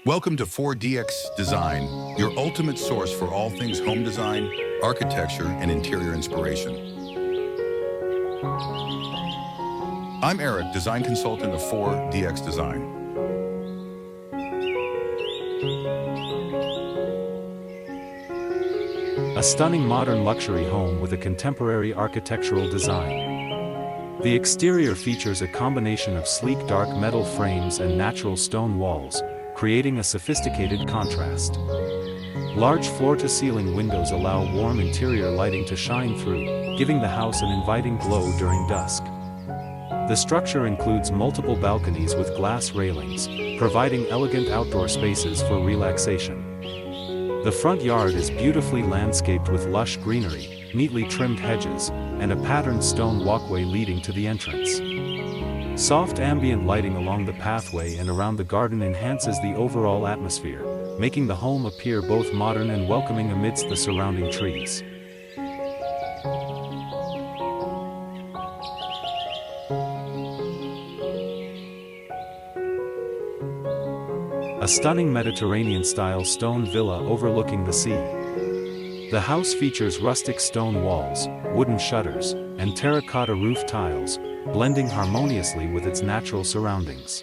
Welcome to 4DX Design, your ultimate source for all things home design, architecture, and interior inspiration. I'm Eric, design consultant of 4DX Design. A stunning modern luxury home with a contemporary architectural design. The exterior features a combination of sleek dark metal frames and natural stone walls, creating a sophisticated contrast. Large floor-to-ceiling windows allow warm interior lighting to shine through, giving the house an inviting glow during dusk. The structure includes multiple balconies with glass railings, providing elegant outdoor spaces for relaxation. The front yard is beautifully landscaped with lush greenery, neatly trimmed hedges, and a patterned stone walkway leading to the entrance. Soft ambient lighting along the pathway and around the garden enhances the overall atmosphere, making the home appear both modern and welcoming amidst the surrounding trees. A stunning Mediterranean-style stone villa overlooking the sea. The house features rustic stone walls, wooden shutters, and terracotta roof tiles, blending harmoniously with its natural surroundings.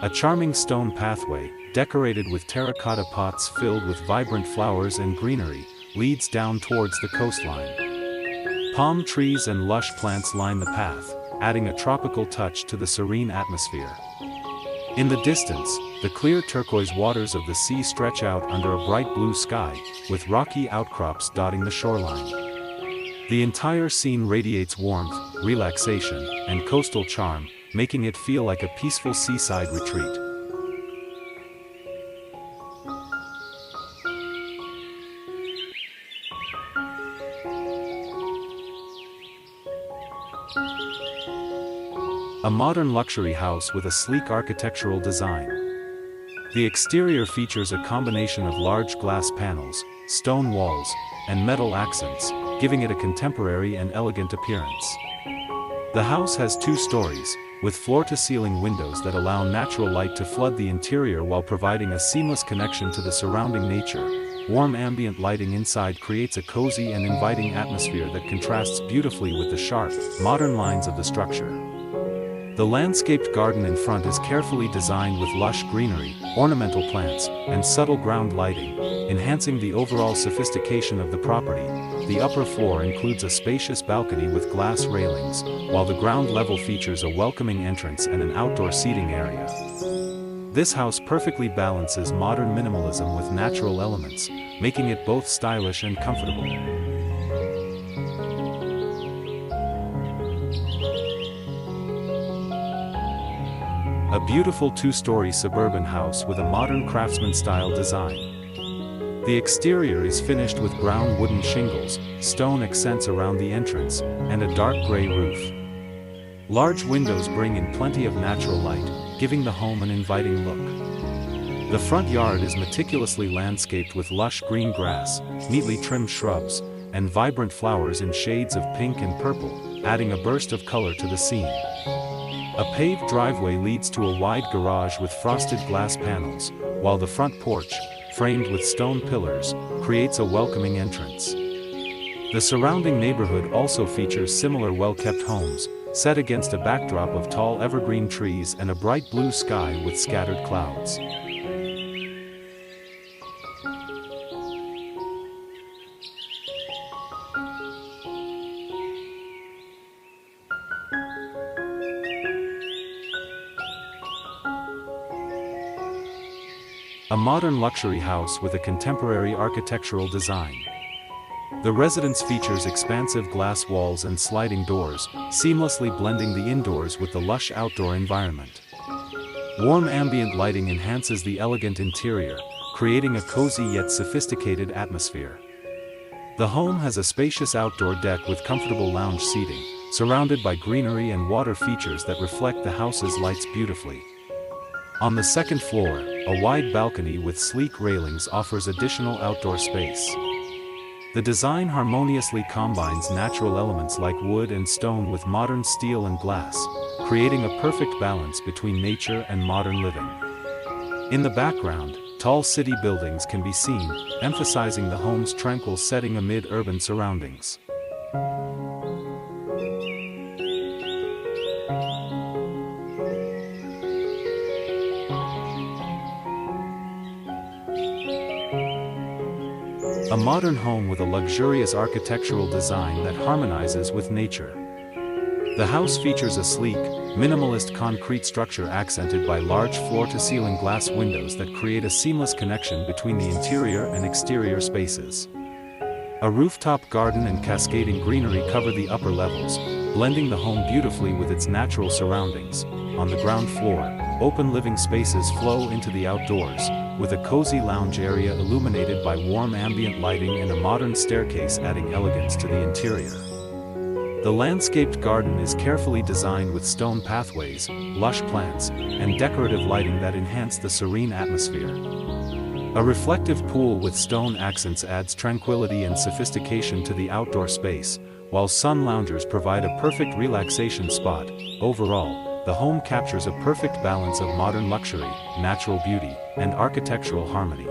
A charming stone pathway, decorated with terracotta pots filled with vibrant flowers and greenery, leads down towards the coastline. Palm trees and lush plants line the path, adding a tropical touch to the serene atmosphere. In the distance, the clear turquoise waters of the sea stretch out under a bright blue sky, with rocky outcrops dotting the shoreline. The entire scene radiates warmth, relaxation, and coastal charm, making it feel like a peaceful seaside retreat. A modern luxury house with a sleek architectural design. The exterior features a combination of large glass panels, stone walls, and metal accents, giving it a contemporary and elegant appearance. The house has 2 stories, with floor-to-ceiling windows that allow natural light to flood the interior while providing a seamless connection to the surrounding nature. Warm ambient lighting inside creates a cozy and inviting atmosphere that contrasts beautifully with the sharp, modern lines of the structure. The landscaped garden in front is carefully designed with lush greenery, ornamental plants, and subtle ground lighting, enhancing the overall sophistication of the property. The upper floor includes a spacious balcony with glass railings, while the ground level features a welcoming entrance and an outdoor seating area. This house perfectly balances modern minimalism with natural elements, making it both stylish and comfortable. A beautiful 2-story suburban house with a modern craftsman-style design. The exterior is finished with brown wooden shingles, stone accents around the entrance, and a dark gray roof. Large windows bring in plenty of natural light, giving the home an inviting look. The front yard is meticulously landscaped with lush green grass, neatly trimmed shrubs, and vibrant flowers in shades of pink and purple, adding a burst of color to the scene. A paved driveway leads to a wide garage with frosted glass panels, while the front porch, framed with stone pillars, creates a welcoming entrance. The surrounding neighborhood also features similar well-kept homes, set against a backdrop of tall evergreen trees and a bright blue sky with scattered clouds. A modern luxury house with a contemporary architectural design. The residence features expansive glass walls and sliding doors, seamlessly blending the indoors with the lush outdoor environment. Warm ambient lighting enhances the elegant interior, creating a cozy yet sophisticated atmosphere. The home has a spacious outdoor deck with comfortable lounge seating, surrounded by greenery and water features that reflect the house's lights beautifully. On the second floor, a wide balcony with sleek railings offers additional outdoor space. The design harmoniously combines natural elements like wood and stone with modern steel and glass, creating a perfect balance between nature and modern living. In the background, tall city buildings can be seen, emphasizing the home's tranquil setting amid urban surroundings. A modern home with a luxurious architectural design that harmonizes with nature. The house features a sleek, minimalist concrete structure accented by large floor-to-ceiling glass windows that create a seamless connection between the interior and exterior spaces. A rooftop garden and cascading greenery cover the upper levels, blending the home beautifully with its natural surroundings. On the ground floor, open living spaces flow into the outdoors, with a cozy lounge area illuminated by warm ambient lighting and a modern staircase adding elegance to the interior. The landscaped garden is carefully designed with stone pathways, lush plants, and decorative lighting that enhance the serene atmosphere. A reflective pool with stone accents adds tranquility and sophistication to the outdoor space, while sun loungers provide a perfect relaxation spot. Overall, the home captures a perfect balance of modern luxury, natural beauty, and architectural harmony.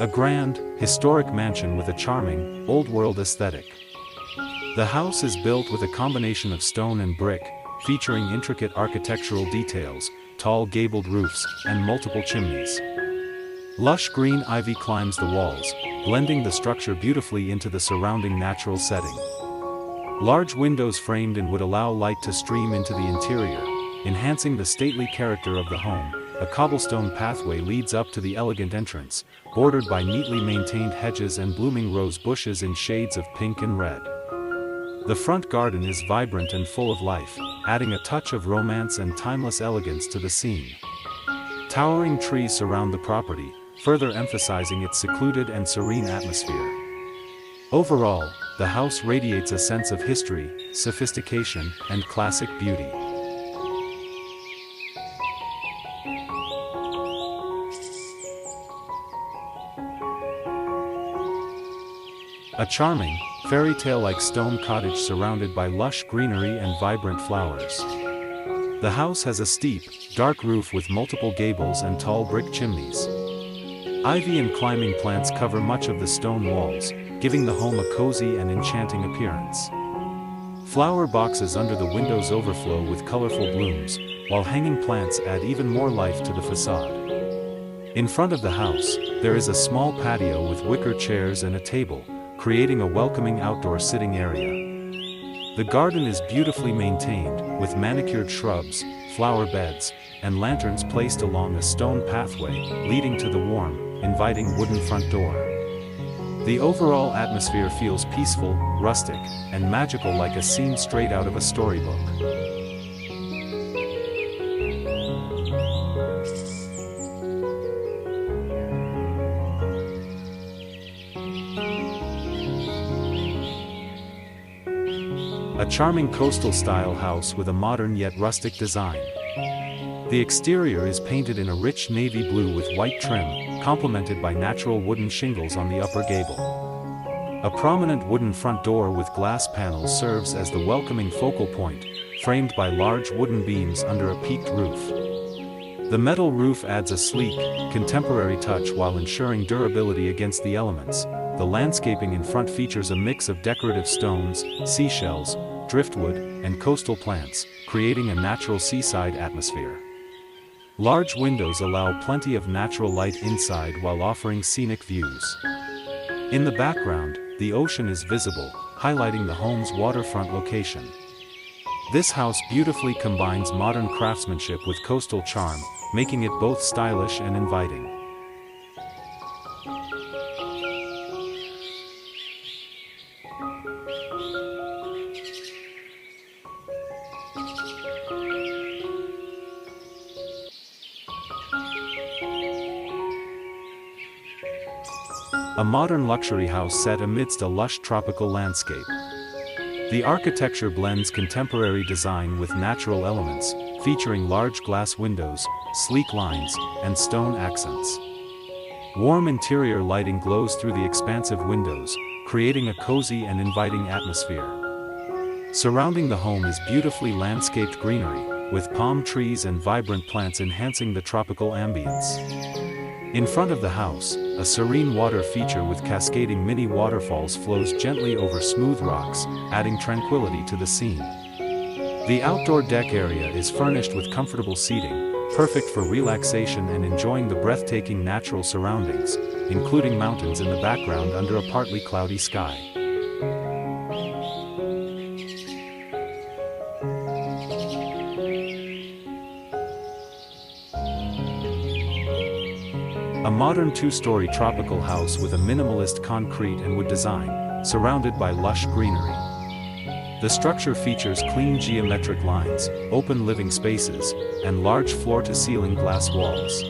A grand, historic mansion with a charming, old-world aesthetic. The house is built with a combination of stone and brick, featuring intricate architectural details, tall gabled roofs, and multiple chimneys. Lush green ivy climbs the walls, blending the structure beautifully into the surrounding natural setting. Large windows framed in wood allow light to stream into the interior, enhancing the stately character of the home. A cobblestone pathway leads up to the elegant entrance, bordered by neatly maintained hedges and blooming rose bushes in shades of pink and red. The front garden is vibrant and full of life, adding a touch of romance and timeless elegance to the scene. Towering trees surround the property, further emphasizing its secluded and serene atmosphere. Overall, the house radiates a sense of history, sophistication, and classic beauty. A charming, fairy tale-like stone cottage surrounded by lush greenery and vibrant flowers. The house has a steep, dark roof with multiple gables and tall brick chimneys. Ivy and climbing plants cover much of the stone walls, giving the home a cozy and enchanting appearance. Flower boxes under the windows overflow with colorful blooms, while hanging plants add even more life to the facade. In front of the house, there is a small patio with wicker chairs and a table, creating a welcoming outdoor sitting area. The garden is beautifully maintained, with manicured shrubs, flower beds, and lanterns placed along a stone pathway, leading to the warm, inviting wooden front door. The overall atmosphere feels peaceful, rustic, and magical, like a scene straight out of a storybook. A charming coastal-style house with a modern yet rustic design. The exterior is painted in a rich navy blue with white trim, complemented by natural wooden shingles on the upper gable. A prominent wooden front door with glass panels serves as the welcoming focal point, framed by large wooden beams under a peaked roof. The metal roof adds a sleek, contemporary touch while ensuring durability against the elements. The landscaping in front features a mix of decorative stones, seashells, driftwood, and coastal plants, creating a natural seaside atmosphere. Large windows allow plenty of natural light inside while offering scenic views. In the background, the ocean is visible, highlighting the home's waterfront location. This house beautifully combines modern craftsmanship with coastal charm, making it both stylish and inviting. a modern luxury house set amidst a lush tropical landscape. The architecture blends contemporary design with natural elements, featuring large glass windows, sleek lines, and stone accents. Warm interior lighting glows through the expansive windows, creating a cozy and inviting atmosphere. Surrounding the home is beautifully landscaped greenery, with palm trees and vibrant plants enhancing the tropical ambience. In front of the house, a serene water feature with cascading mini waterfalls flows gently over smooth rocks, adding tranquility to the scene. The outdoor deck area is furnished with comfortable seating, perfect for relaxation and enjoying the breathtaking natural surroundings, including mountains in the background under a partly cloudy sky. A modern two-story tropical house with a minimalist concrete and wood design, surrounded by lush greenery. The structure features clean geometric lines, open living spaces, and large floor-to-ceiling glass walls.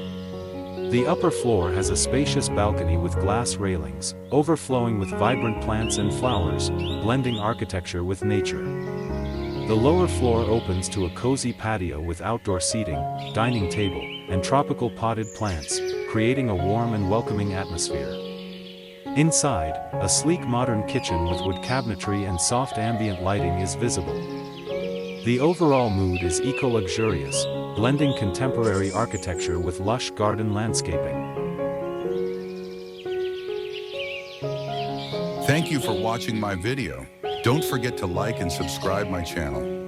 The upper floor has a spacious balcony with glass railings, overflowing with vibrant plants and flowers, blending architecture with nature. The lower floor opens to a cozy patio with outdoor seating, dining table, and tropical potted plants, creating a warm and welcoming atmosphere. Inside, a sleek modern kitchen with wood cabinetry and soft ambient lighting is visible. The overall mood is eco-luxurious, blending contemporary architecture with lush garden landscaping. Thank you for watching my video. Don't forget to like and subscribe my channel.